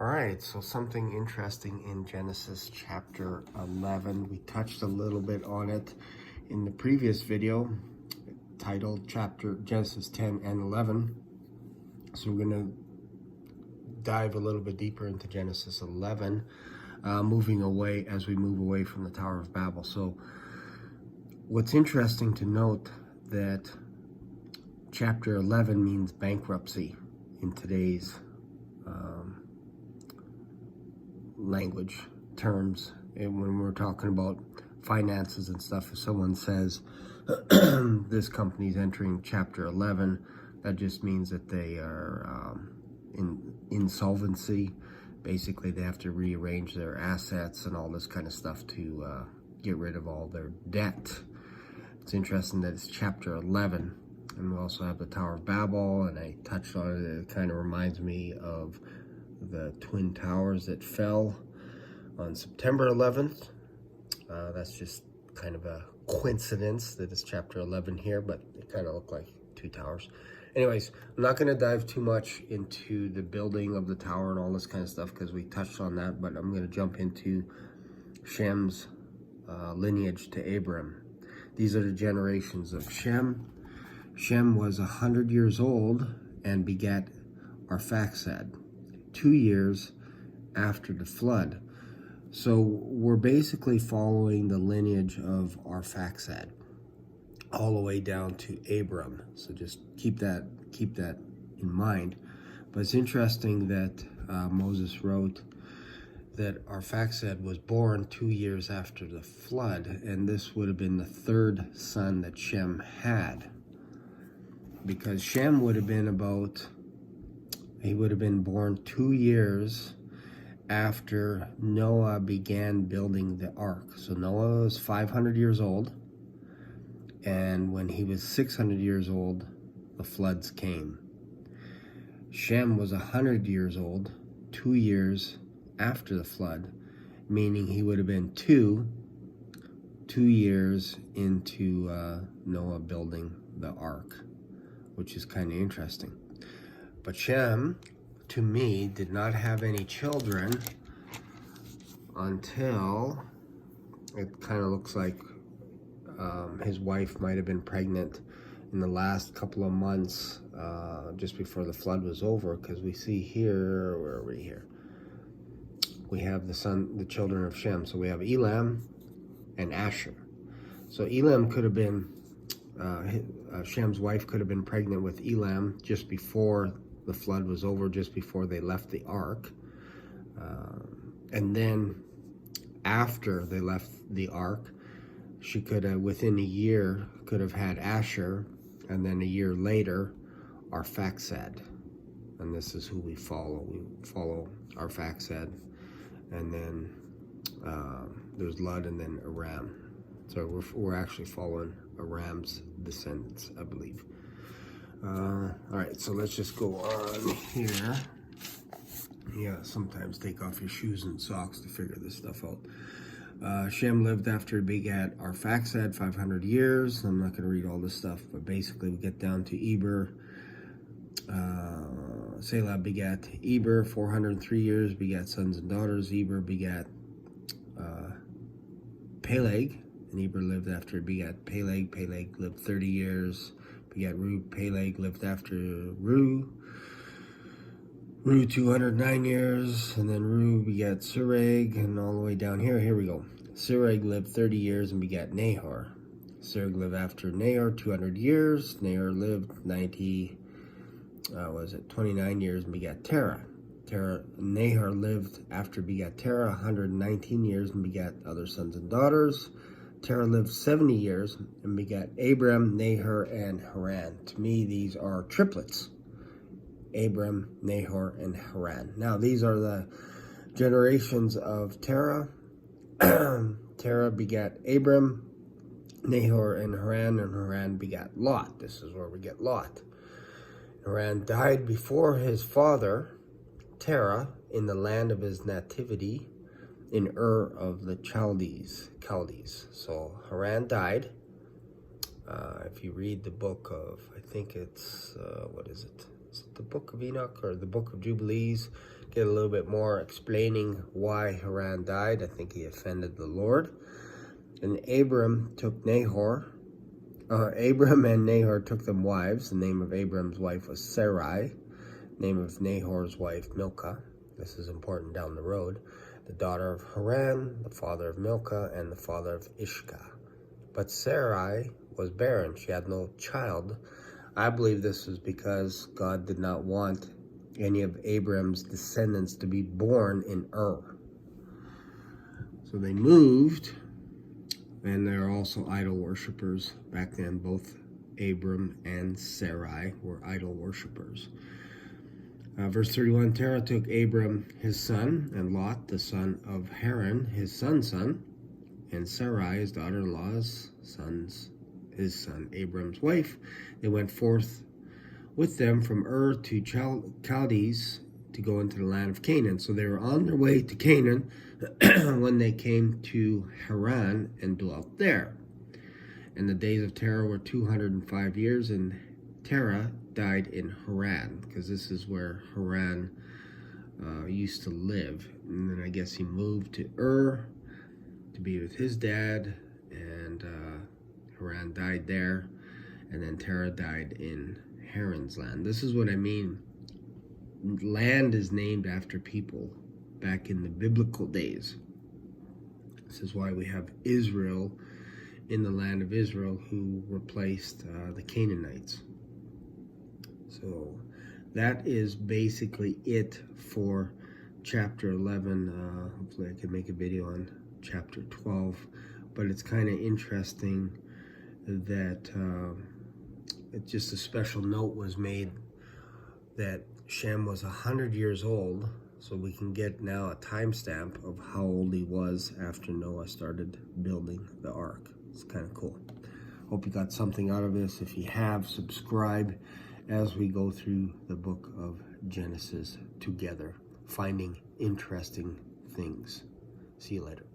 All right, so something interesting in Genesis chapter 11. We touched a little bit on it in the previous video titled chapter Genesis 10 and 11. So we're going to dive a little bit deeper into Genesis 11, moving away as we move away from the Tower of Babel. So what's interesting to note that chapter 11 means bankruptcy in today's language terms. And when we're talking about finances and stuff, if someone says this company's entering chapter 11, that just means that they are in insolvency. Basically, they have to rearrange their assets and all this kind of stuff to get rid of all their debt. It's interesting that it's chapter 11. And we also have the Tower of Babel, and I touched on it. It kind of reminds me of the Twin Towers that fell on September 11th. That's just kind of a coincidence that it's chapter 11 here, but they kind of look like two towers. Anyways, I'm not going to dive too much into the building of the tower and all this kind of stuff because we touched on that, but I'm going to jump into Shem's lineage to Abram. These are the generations of Shem. Shem was 100 years old and begat Arphaxad 2 years after the flood. So we're basically following the lineage of Arphaxad all the way down to Abram. So just keep that in mind. But it's interesting that Moses wrote that Arphaxad was born 2 years after the flood, and this would have been the third son that Shem had. Because Shem would have been born 2 years after Noah began building the ark. So Noah was 500 years old, and when he was 600 years old, the floods came. Shem was 100 years old 2 years after the flood, meaning he would have been two years into Noah building the ark, which is kind of interesting. But Shem, to me, did not have any children until it kind of looks like his wife might have been pregnant in the last couple of months just before the flood was over, because we see here, where are we here? We have the children of Shem. So we have Elam and Asher. So Elam could have been, Shem's wife could have been pregnant with Elam just before the flood was over, just before they left the ark. And then after they left the ark, she could have, within a year, could have had Asher, and then a year later, Arphaxad. And this is who we follow. We follow Arphaxad. And then there's Lud, and then Aram. So we're actually following Aram's descendants, I believe. All right, so let's just go on here. Yeah, sometimes take off your shoes and socks to figure this stuff out. Shem lived after he begat Arphaxad 500 years. I'm not going to read all this stuff, but basically we get down to Eber. Selah begat Eber 403 years, begat sons and daughters. Eber begat Peleg, and Eber lived after he begat Peleg. Peleg lived 30 years, begat Reu. Peleg lived after Reu. Reu 209 years, and then Reu begat Sereg, and all the way down here we go. Sereg lived 30 years and begat Nahor. Sereg lived after Nahor 200 years. Nahor lived 29 years and begat Terah. Nahor lived after begat Terah 119 years and begat other sons and daughters. Terah lived 70 years and begat Abram, Nahor, and Haran. To me, these are triplets. Abram, Nahor, and Haran. Now, these are the generations of Terah. Terah begat Abram, Nahor, and Haran begat Lot. This is where we get Lot. Haran died before his father, Terah, in the land of his nativity, in Ur of the Chaldees. So Haran died. If you read the book of, I think it's, what is it? is it the book of Enoch or the book of Jubilees, get a little bit more explaining why Haran died. I think he offended the Lord. And Abram and Nahor took them wives. The name of Abram's wife was Sarai. Name of Nahor's wife, Milcah. This is important down the road. The daughter of Haran, the father of Milcah, and the father of Ishka. But Sarai was barren. She had no child. I believe this was because God did not want any of Abram's descendants to be born in Ur. So they moved, and they're also idol worshippers. Back then, both Abram and Sarai were idol worshippers. Verse 31, Terah took Abram his son, and Lot, the son of Haran, his son's son, and Sarai, his daughter-in-law's his son Abram's wife. They went forth with them from Ur to Chaldees to go into the land of Canaan. So they were on their way to Canaan when they came to Haran and dwelt there. And the days of Terah were 205 years, and Terah died in Haran, because this is where Haran used to live. And then I guess he moved to Ur to be with his dad, and Haran died there, and then Terah died in Haran's land. This is what I mean. Land is named after people back in the biblical days. This is why we have Israel in the land of Israel, who replaced the Canaanites. So that is basically it for chapter 11. Hopefully I can make a video on chapter 12, but it's kind of interesting that just a special note was made that Shem was 100 years old, so we can get now a timestamp of how old he was after Noah started building the ark. It's kind of cool. Hope you got something out of this. If you have, subscribe as we go through the book of Genesis together, finding interesting things. See you later.